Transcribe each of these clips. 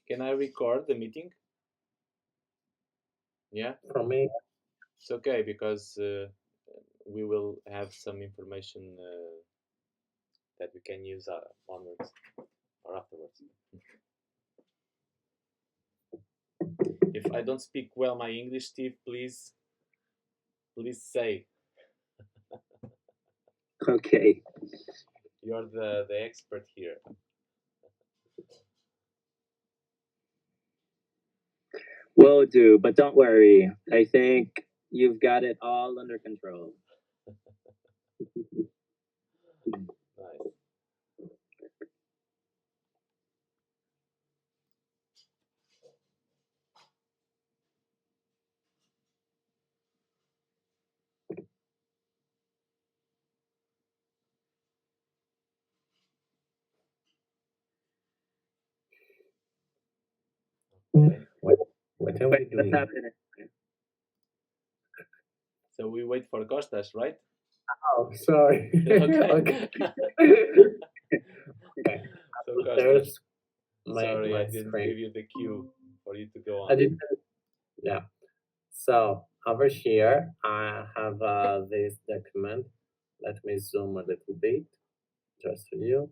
Can I record the meeting? Yeah, From me, it's okay because we will have some information that we can use onwards or afterwards. If I don't speak well my English, Steve, please say. okay. You're the expert here. Will do, but don't worry. I think you've got it all under control. Nice. Okay. What are we doing? So we wait for Costas, right? Oh, sorry. Okay. Okay. So Costas, There's sorry, my I didn't screen. give you the cue for you to go I on. did, yeah. So over here, I have this document. Let me zoom a little bit, just for you.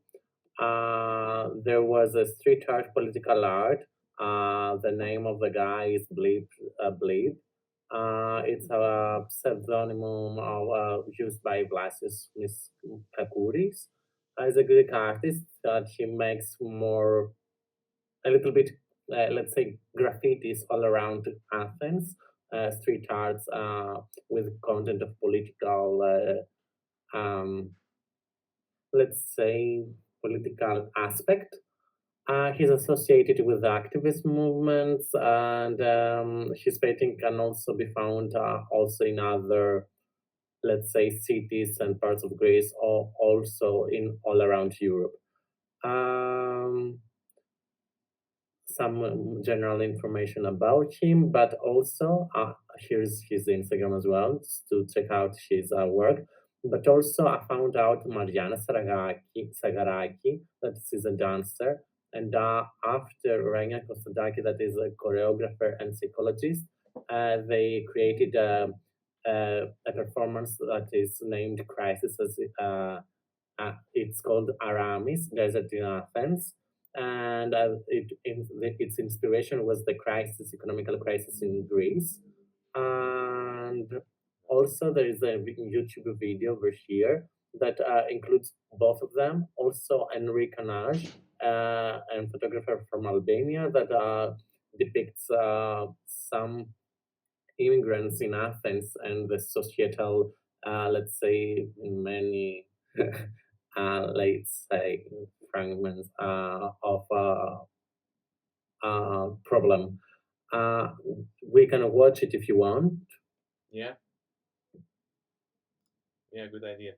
There was a street art, political art. The name of the guy is Bleep. Bleep. It's a pseudonym used by Vlasius Miskakouris. He's a Greek artist that he makes more, a little bit, let's say, graffitis all around Athens, street arts with content of political, let's say, political aspect. He's associated with activist movements, and his painting can also be found also in other, let's say, cities and parts of Greece, or also in all around Europe. Um, some general information about him, but also here's his Instagram as well to check out his work. But also, I found out Mariana Sagaraki, that is a dancer, and after Rania Kostadaki, that is a choreographer and psychologist, they created a performance that is named Crisis. It's called Aramis, Desert in Athens, and its inspiration was the crisis, economical crisis in Greece. And also, there is a YouTube video over here that includes both of them. Also, Enrique Canage, a photographer from Albania, that depicts some immigrants in Athens and the societal, let's say, many, let's say, fragments of problem. Uh, we can watch it if you want. Yeah. Yeah, good idea.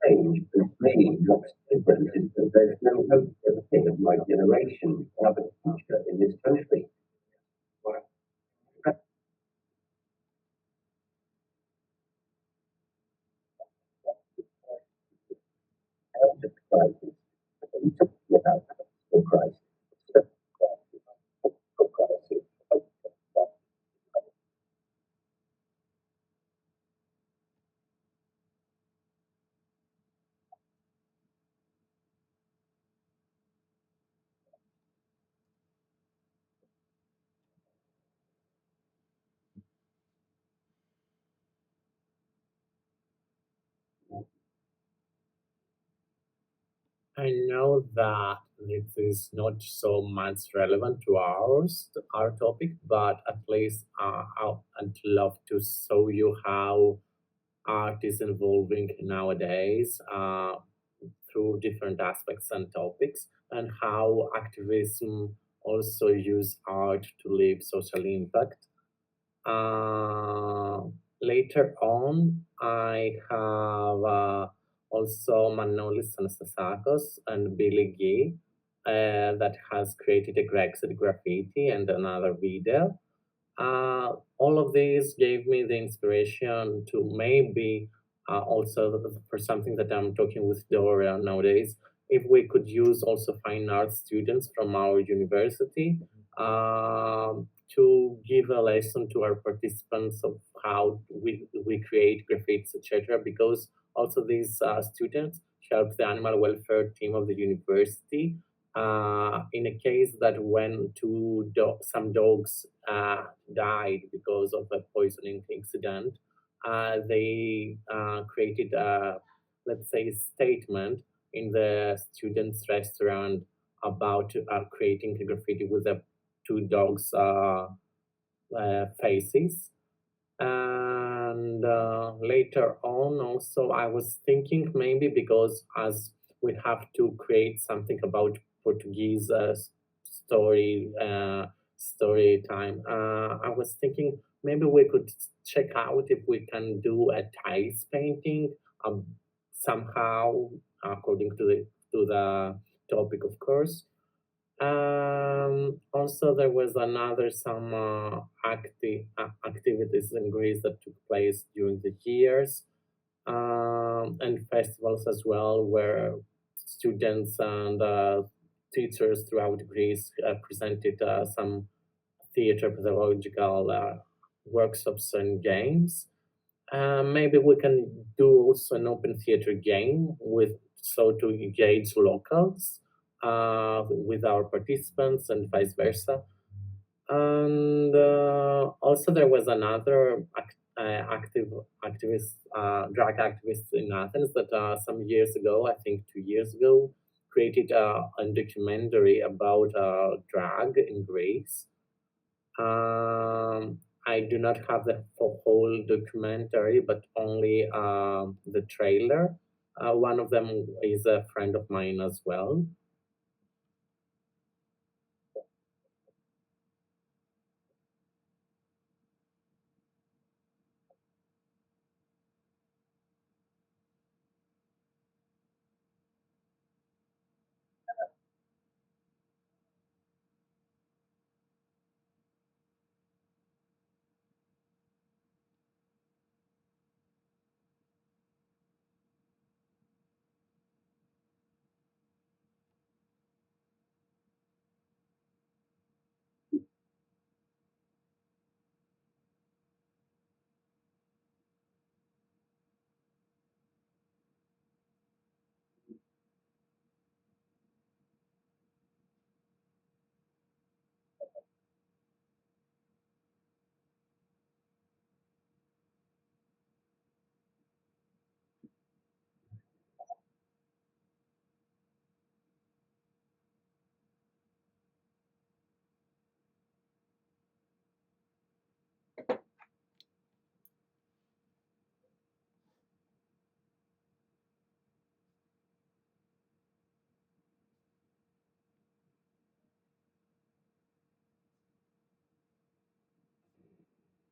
Change with me, what's different is that there's no hope for the kid of my generation to have a future in this country. Health crisis, we talking about fiscal crisis, fiscal crisis. I know that it is not so much relevant to our topic, but at least I'd love to show you how art is evolving nowadays through different aspects and topics, and how activism also use art to leave social impact. Uh, Later on, I have also Manolis Anastasakos and Billy Gee that has created a Grexit graffiti and another video. All of these gave me the inspiration to maybe also for something that I'm talking with Dora nowadays. If we could use also fine arts students from our university to give a lesson to our participants of how we create graphics, etc. Because also these students help the animal welfare team of the university in a case that when some dogs died because of a poisoning incident, they created a, let's say, statement in the students' restaurant about creating a graffiti with the two dogs' faces. And later on, also, I was thinking maybe because as we have to create something about Portuguese story time, I was thinking maybe we could check out if we can do a tiles painting um, somehow according to the topic, of course. Also, there was another some activities in Greece that took place during the years, and festivals as well, where students and teachers throughout Greece presented some theater pedagogical workshops and games. Maybe we can do also an open theater game with so to engage locals with our participants and vice versa. And also there was another active activist, drag activist in Athens that some years ago, I think 2 years ago, created a documentary about drag in Greece. I do not have the whole documentary, but only the trailer. One of them is a friend of mine as well.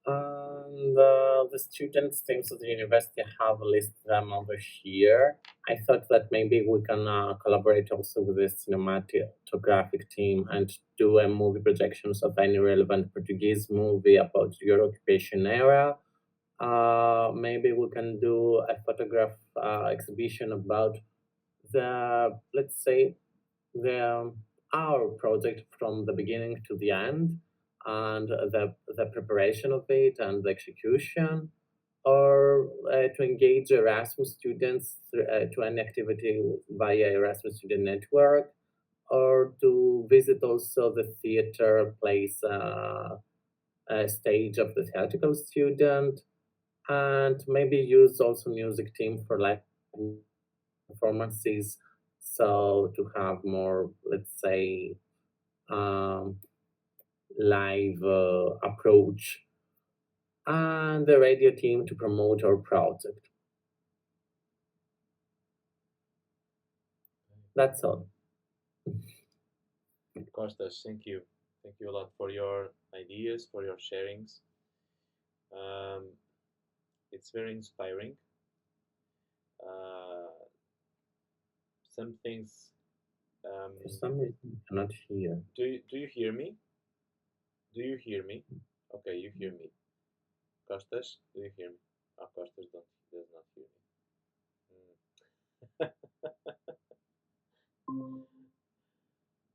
And the students teams of the university have listed them over here. I thought that maybe we can collaborate also with the cinematographic team and do a movie projections of any relevant Portuguese movie about your occupation era. Maybe we can do a photograph exhibition about the, let's say, the our project from the beginning to the end, and the preparation of it and the execution, or to engage Erasmus students to an activity via Erasmus Student Network, or to visit also the theater place stage of the theatrical student, and maybe use also music team for live performances, so to have more, let's say, um, live approach, and the radio team to promote our project. That's all. Kostas, thank you. Thank you a lot for your ideas, for your sharings. Um, it's very inspiring. Uh, some things. For some reason, I cannot hear. Do you hear me? Do you hear me? Okay, you hear me. Kostas, do you hear me? Oh, Kostas does not hear me.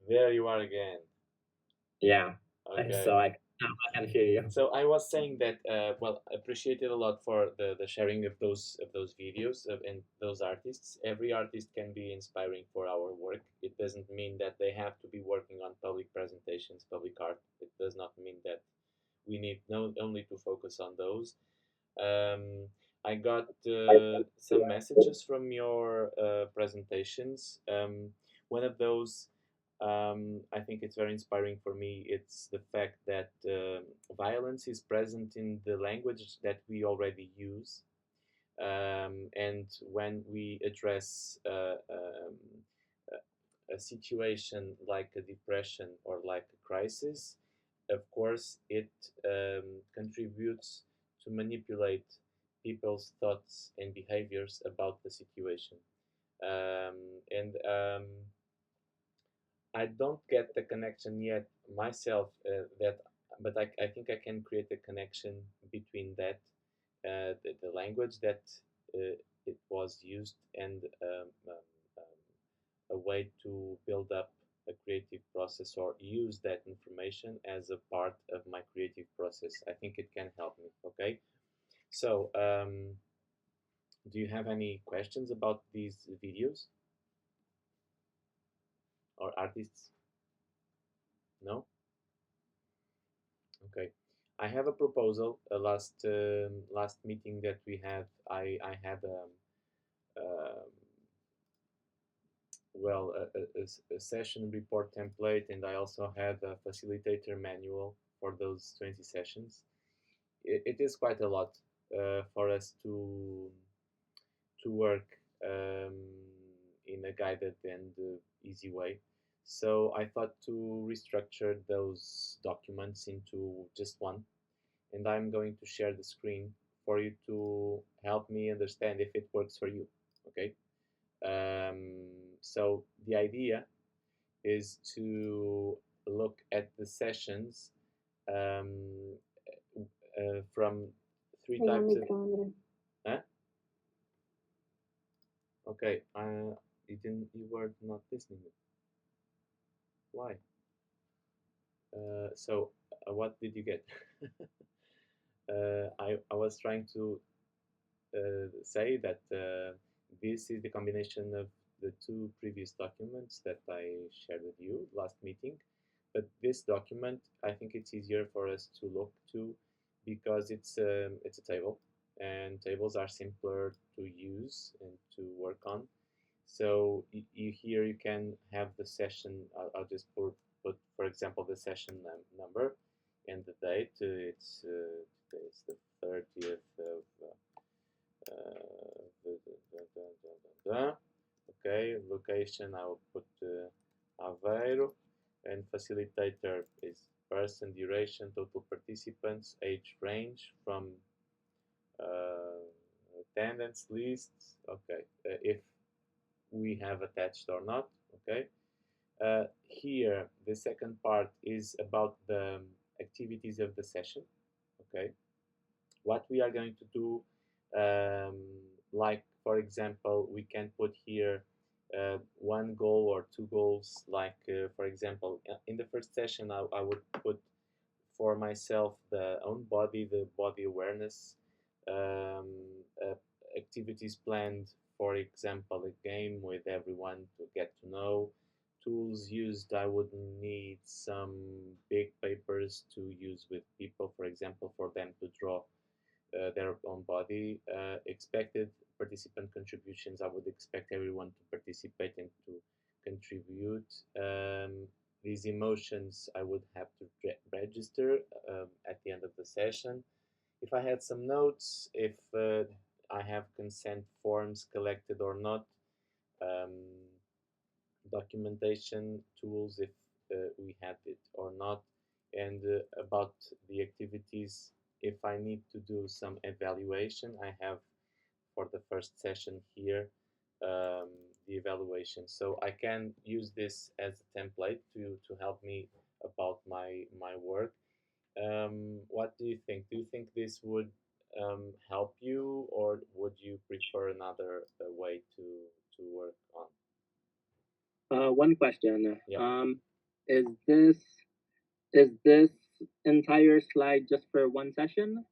There you are again. Yeah. Okay. So now I can hear you. So I was saying that well, appreciated a lot for the sharing of those videos and those artists. Every artist can be inspiring for our work. It doesn't mean that they have to be working on public presentations, public art. It does not mean that we need only to focus on those. Um, I got some messages from your presentations. One of those, I think it's very inspiring for me. It's the fact that violence is present in the language that we already use. And when we address a situation like a depression or like a crisis, of course, it contributes to manipulate people's thoughts and behaviors about the situation. And I don't get the connection yet myself. But I think I can create a connection between that, the language that it was used, and a way to build up a creative process or use that information as a part of my creative process. I think it can help me. Okay, so do you have any questions about these videos or artists? No? Okay. I have a proposal. Last meeting that we had, I had um, well, a session report template, and I also had a facilitator manual for those 20 sessions. It is quite a lot for us to work um, in a guided and easy way. So I thought to restructure those documents into just one, and I'm going to share the screen for you to help me understand if it works for you. Okay. So the idea is to look at the sessions um, from three types of. Huh? Okay, you were not listening. Why? So what did you get? I was trying to say that this is the combination of the two previous documents that I shared with you last meeting. But this document, I think it's easier for us to look to because it's a table, and tables are simpler to use and to work on. So here you can have the session. I'll just put for example the session number and the date. It's the 30th of okay, location I will put Aveiro, and facilitator is person, duration, total participants, age range from uh, attendance lists. Okay, if we have attached or not. Okay. Here, the second part is about the activities of the session. Okay, what we are going to do, um, like for example, we can put here one goal or two goals. Like for example, in the first session, I would put for myself the own body, the body awareness, um, uh, activities planned, for example, a game with everyone to get to know. Tools used, I would need some big papers to use with people, for example, for them to draw their own body. Expected participant contributions, I would expect everyone to participate and to contribute. These emotions I would have to register at the end of the session. If I had some notes, if I have consent forms collected or not, um, documentation tools if we had it or not, and about the activities. If I need to do some evaluation, I have for the first session here the evaluation. So I can use this as a template to help me about my work. What do you think? Do you think this would help you, or would you prefer another way to work on? One question. Yeah. Is this entire slide just for one session?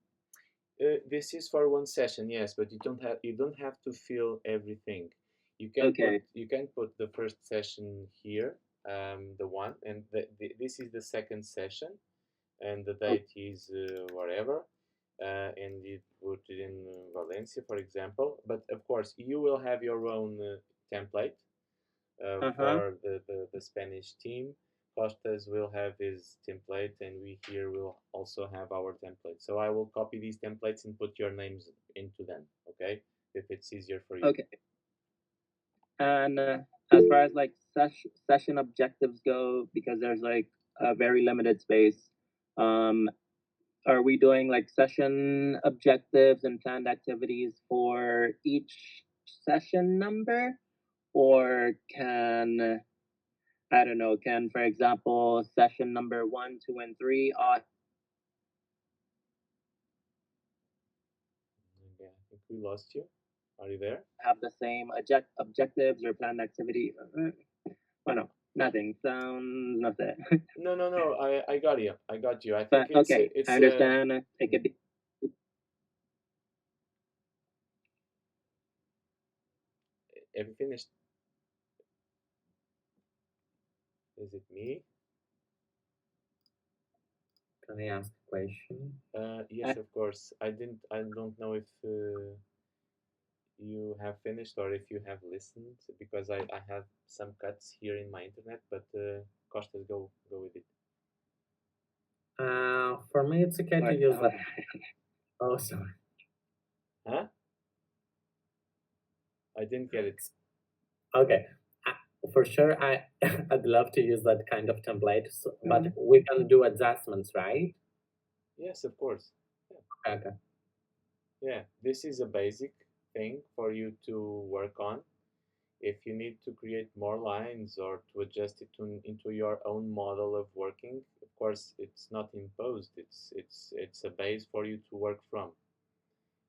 This is for one session, yes, but you don't have to fill everything. Okay. You can put the first session here, the one, and this is the second session, and the Oh, date is whatever, and you put it in Valencia, for example. But of course, you will have your own template uh-huh. for the Spanish team. Costas will have his template, and we here will also have our template. So I will copy these templates and put your names into them, okay? If it's easier for you. Okay. And as far as like session objectives go, because there's like a very limited space, um, are we doing like session objectives and planned activities for each session number? Or can, I don't know, can, for example, session number 1, 2, and 3 all Yeah, I think we lost you. Are you there? have the same objectives or planned activity? Oh no, nothing. Sounds nothing. No, no, no. I got you. I got you. I think But okay, I it's understand. It could mhm. be. Have you finished? Is it me? Can I ask a question? Yes, of course. I don't know if you have finished or if you have listened because I have some cuts here in my internet, but Costas, go with it. For me, it's okay to What? use that. Oh, sorry. Huh? I didn't get it. Okay. For sure, I'd love to use that kind of template, but Mhm. we can do adjustments, right? Yes, of course. Yeah. Okay. Yeah, this is a basic thing for you to work on. If you need to create more lines or to adjust it into your own model of working, of course, it's not imposed. It's a base for you to work from.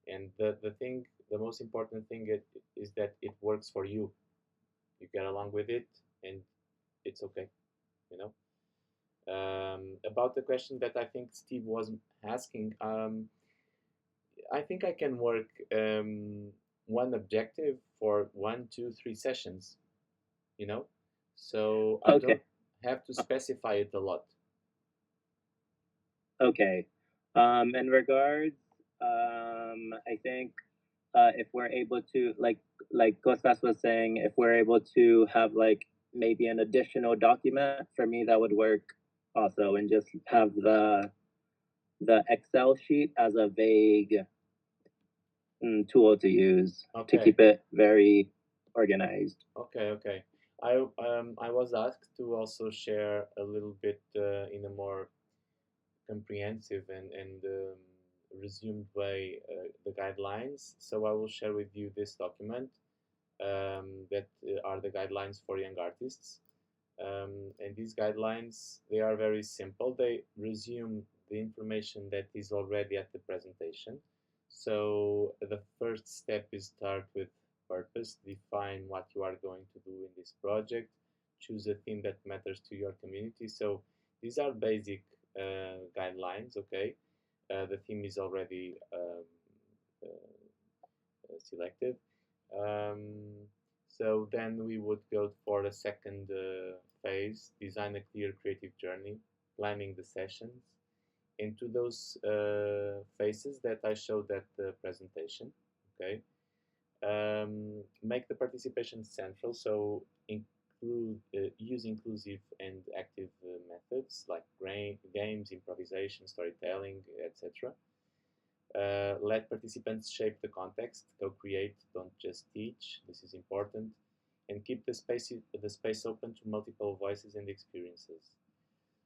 And the most important thing is that it works for you. You get along with it, and it's okay. You know. About the question that I think Steve was asking, I think I can work one objective for 1, 2, 3 sessions. You know, so I Okay. don't have to specify it a lot. Okay. In regards, I think if we're able to like Kostas was saying, if we're able to have like maybe an additional document for me, that would work also, and just have the Excel sheet as a vague tool to use to Okay, keep it very organized. okay. I was asked to also share a little bit in a more comprehensive and resumed way the guidelines. So I will share with you this document that are the guidelines for young artists. And these guidelines, they are very simple. They resume the information that is already at the presentation. So the first step is start with purpose, define what you are going to do in this project, choose a theme that matters to your community. So these are basic guidelines, okay? The theme is already selected. Um, so then we would go for a second phase, design a clear creative journey, planning the sessions into those phases that I showed at the presentation. Okay, make the participation central, so use inclusive and active methods like games, improvisation, storytelling, etc. Let participants shape the context, co-create, don't just teach. This is important, and keep the space open to multiple voices and experiences.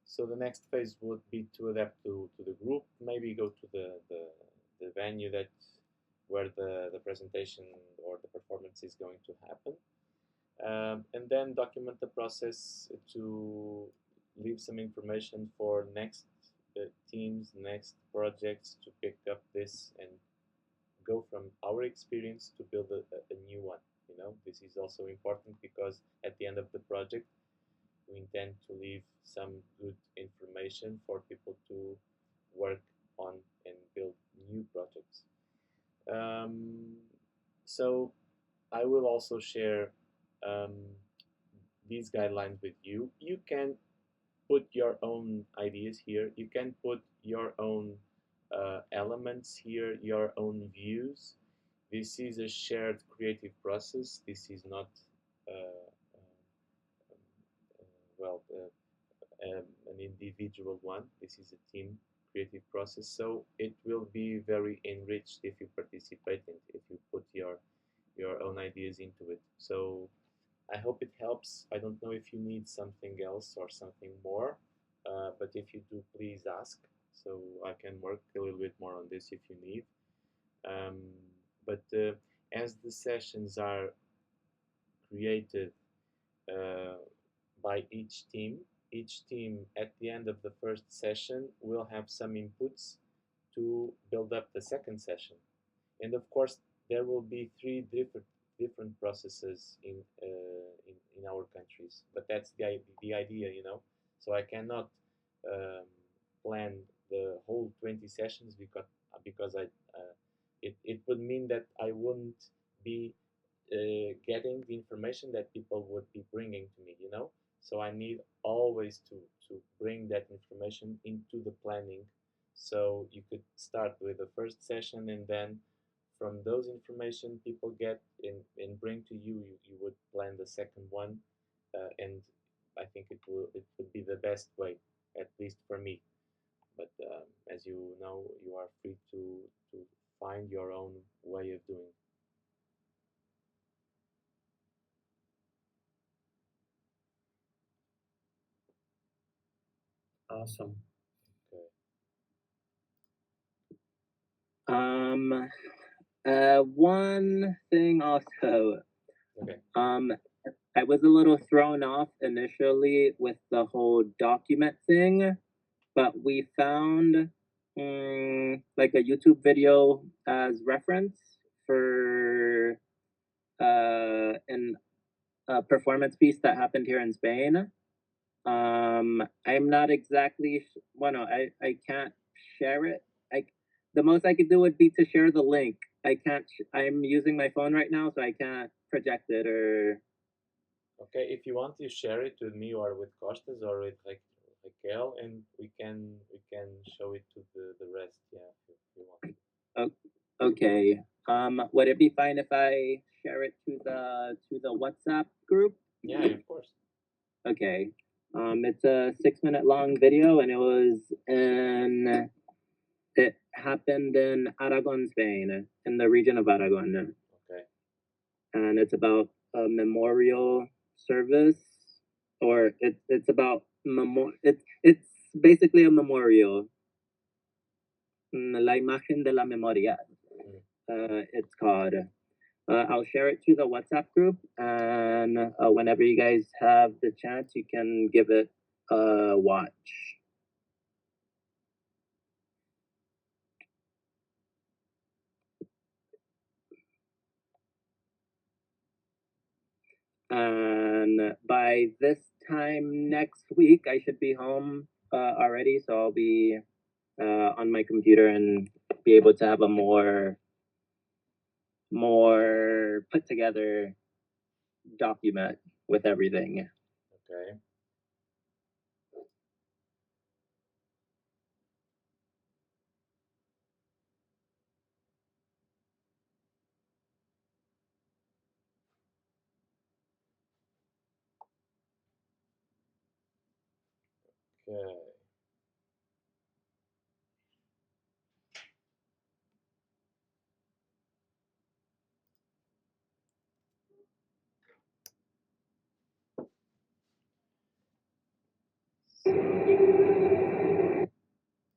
So the next phase would be to adapt to the group. Maybe go to the venue that where the presentation or the performance is going to happen, and then document the process to leave some information for next teams, next projects to pick up this and go from our experience to build a new one. You know, this is also important because at the end of the project, we intend to leave some good information for people to work on and build new projects. Um, so I will also share um, these guidelines with you. You can put your own ideas here. You can put your own elements here, your own views. This is a shared creative process. This is not, well, an individual one. This is a team creative process. So it will be very enriched if you participate in it, if you put your own ideas into it. So I hope it helps. I don't know if you need something else or something more, but if you do, please ask. So I can work a little bit more on this if you need. Um, but as the sessions are created uh, by each team at the end of the first session will have some inputs to build up the second session. And of course, there will be three different processes in our countries. But that's the idea, you know. So I cannot um, plan the whole 20 sessions because it would mean that I wouldn't be getting the information that people would be bringing to me, you know. So I need always to bring that information into the planning. So you could start with the first session, and then from those information people get and bring to you, you would plan the second one, and I think it would be the best way, at least for me. But as you know, you are free to find your own way of doing. Awesome. Okay. One thing also. Okay. I was a little thrown off initially with the whole document thing, but we found like a YouTube video as reference for an a performance piece that happened here in Spain. I'm not exactly well, no, I can't share it. The most I could do would be to share the link. I can't. I'm using my phone right now, so I can't project it or. Okay, if you want to share it with me or with Costas or with like Raquel, and we can show it to the rest. Yeah, if you want. Okay. Would it be fine if I share it to the WhatsApp group? Yeah, of course. Okay. It's a 6-minute long video, and it happened in Aragon, Spain, in the region of Aragon, Okay. and it's about a memorial service, or it's about it's basically a memorial. La imagen de la memoria. It's called. I'll share it to the WhatsApp group, and whenever you guys have the chance, you can give it a watch. And by this time next week, I should be home already, so I'll be on my computer and be able to have a more put together document with everything. Okay. Okay.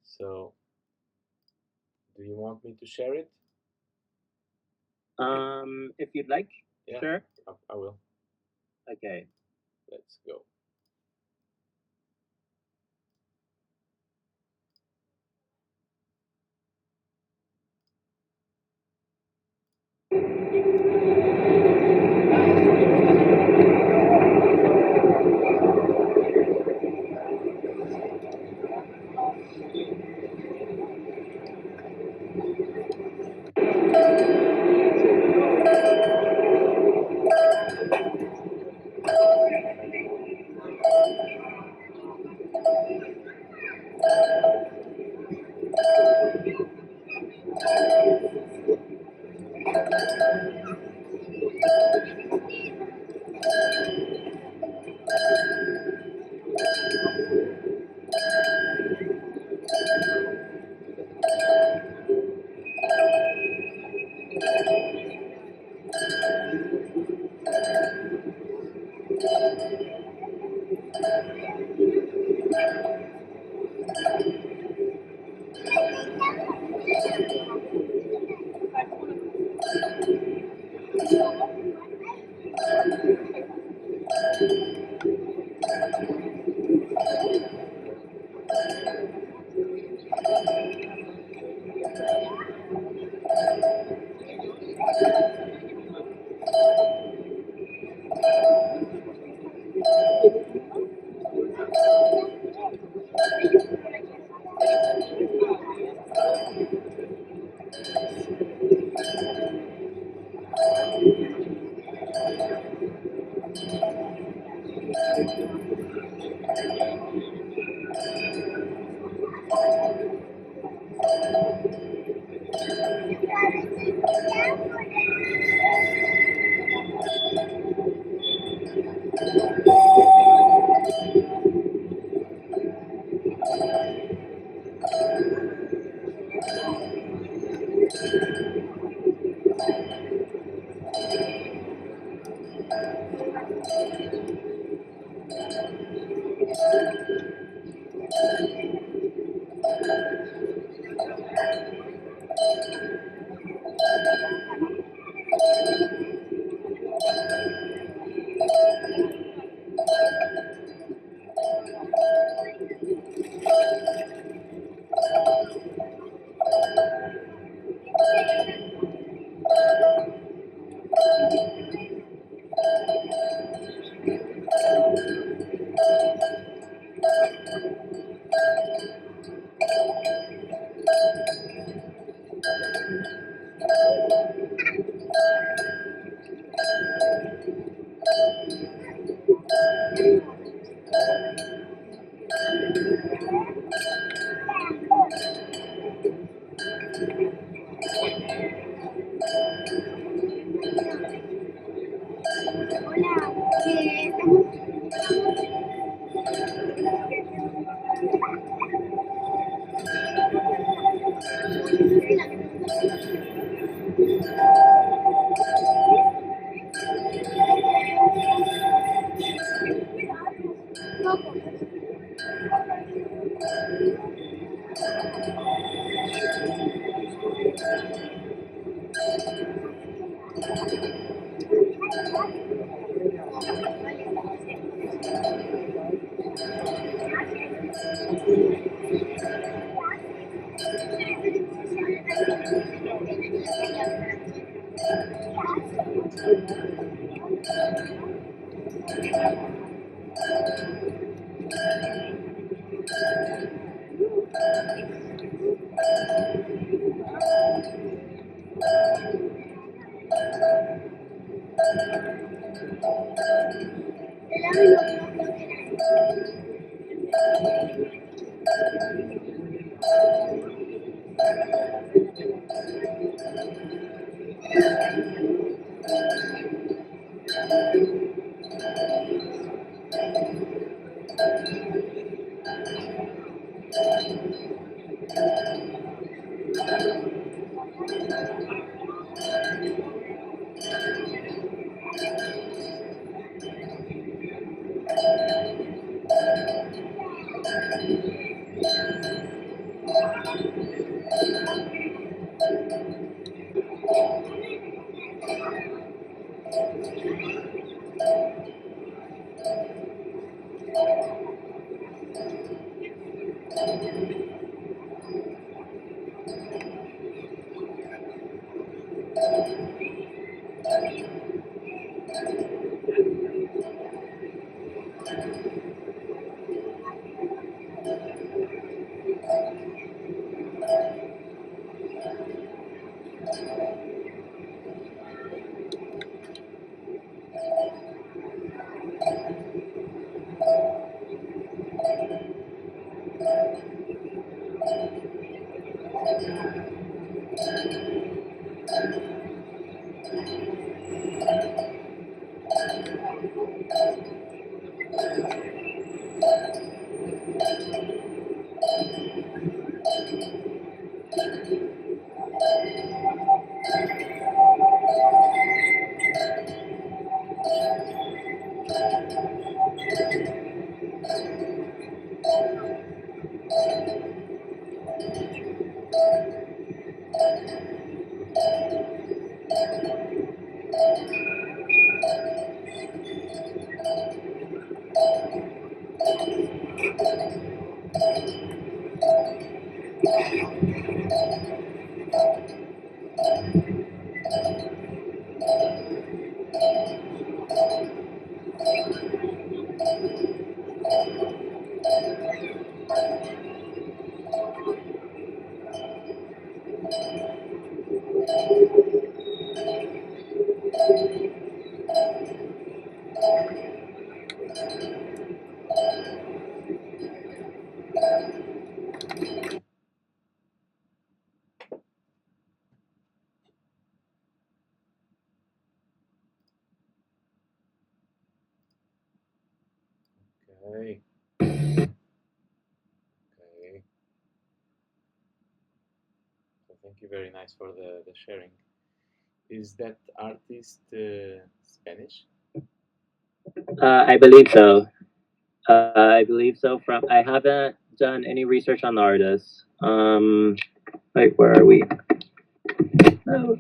So, do you want me to share it? If you'd like, Yeah. sure. I will. Okay. Let's go. Okay. Okay. So thank you very nice for the sharing. Is that artist Spanish? I believe so. I believe so. From I haven't done any research on the artist. Like where are we? Oh.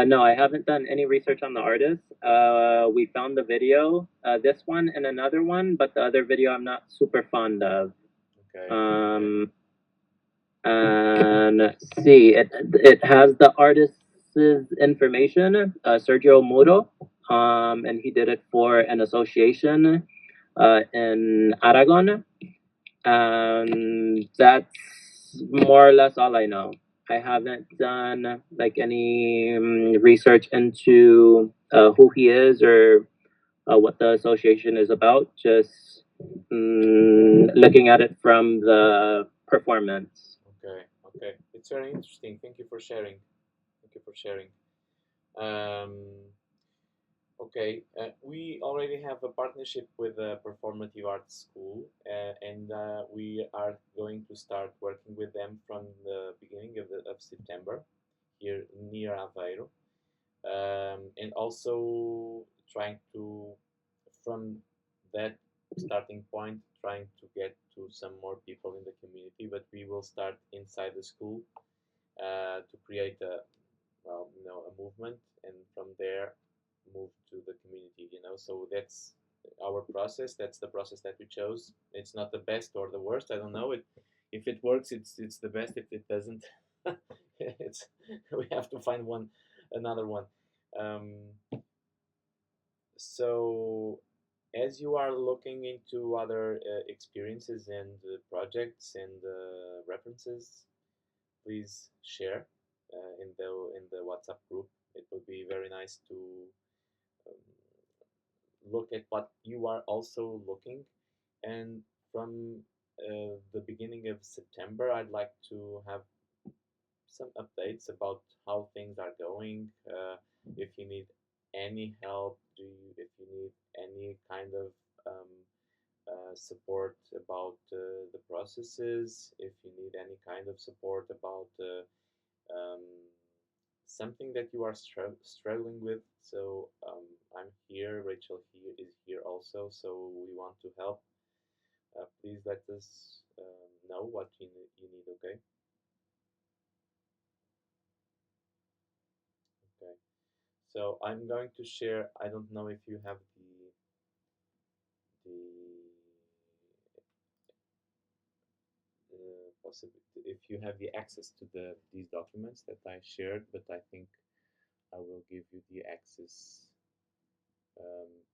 No, I haven't done any research on the artist. We found the video, this one and another one, but the other video I'm not super fond of. Okay. And let's see, it has the artist's information, Sergio Muro, and he did it for an association in Aragon. That's more or less all I know. I haven't done like any research into who he is or what the association is about. Just looking at it from the performance. Okay. Okay. It's very interesting. Thank you for sharing. Thank you for sharing. Um, okay. We already have a partnership with a performative arts school, and we are going to start working with them from the beginning of September here near Aveiro. And also trying to, from that starting point, trying to get to some more people in the community. But we will start inside the school to create a, well, a movement, and from there move to the community. So that's our process. That's the process that we chose. It's not the best or the worst. I don't know it. If it works, it's the best. If it doesn't, it's we have to find another one. Um, so as you are looking into other experiences and projects and references, please share in the WhatsApp group. It will be very nice to um, look at what you are also looking. And from the beginning of September, I'd like to have some updates about how things are going. If you need any help, if you need any kind of support about the processes, if you need any kind of support about um, something that you are struggling with. So I'm here. Rachel here is here also. So we want to help. Please let us know what you need. Okay. Okay. So I'm going to share. I don't know if you have the possibility, if you have the access to these documents that I shared, but I think I will give you the access.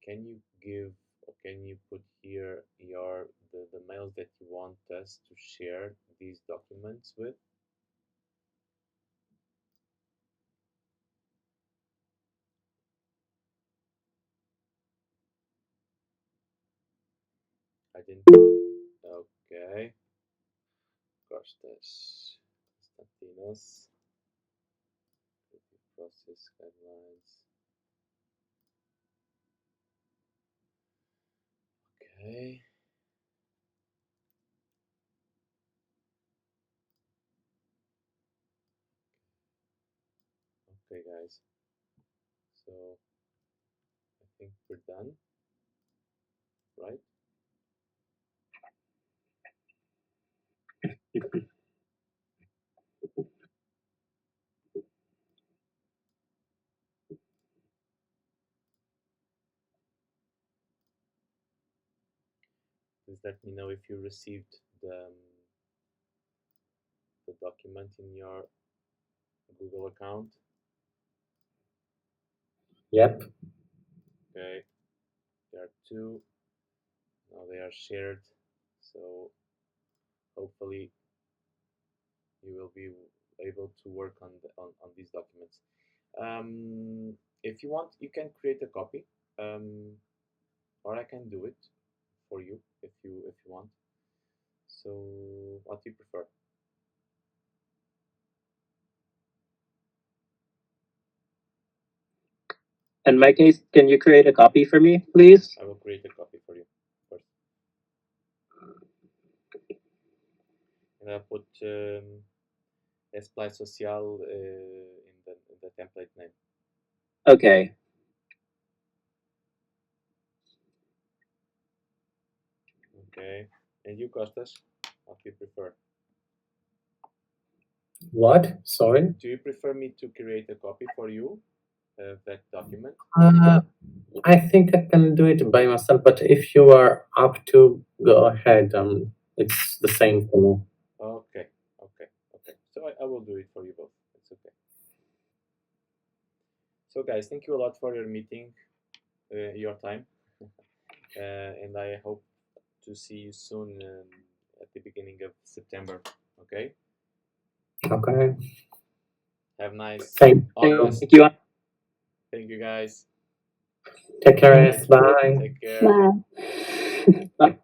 Can you give, or can you put here the mails that you want us to share these documents with? I didn't. Okay. Costas Constantinos. Process guidelines. Okay. Okay, guys. So I think we're done, right? Please let me know if you received the document in your Google account. Yep. Okay. There are two. Now they are shared. So hopefully you will be able to work on these documents. If you want, you can create a copy, or I can do it for you if you want. So what do you prefer? In my case, can you create a copy for me, please? I will create a copy for you first, and I'll put ESPLAI Social in the template name. Okay. Okay. And you, Costas, what do you prefer? What? Sorry? Do you prefer me to create a copy for you of that document? I think I can do it by myself, but if you are up to go ahead, it's the same for me. Okay. So I will do it for you both. It's okay. So guys, thank you a lot for your meeting, your time, and I hope to see you soon at the beginning of September. Okay. Okay. Have a nice Thank August. Thank you. Thank you, guys. Take care. Bye. Take care. Bye.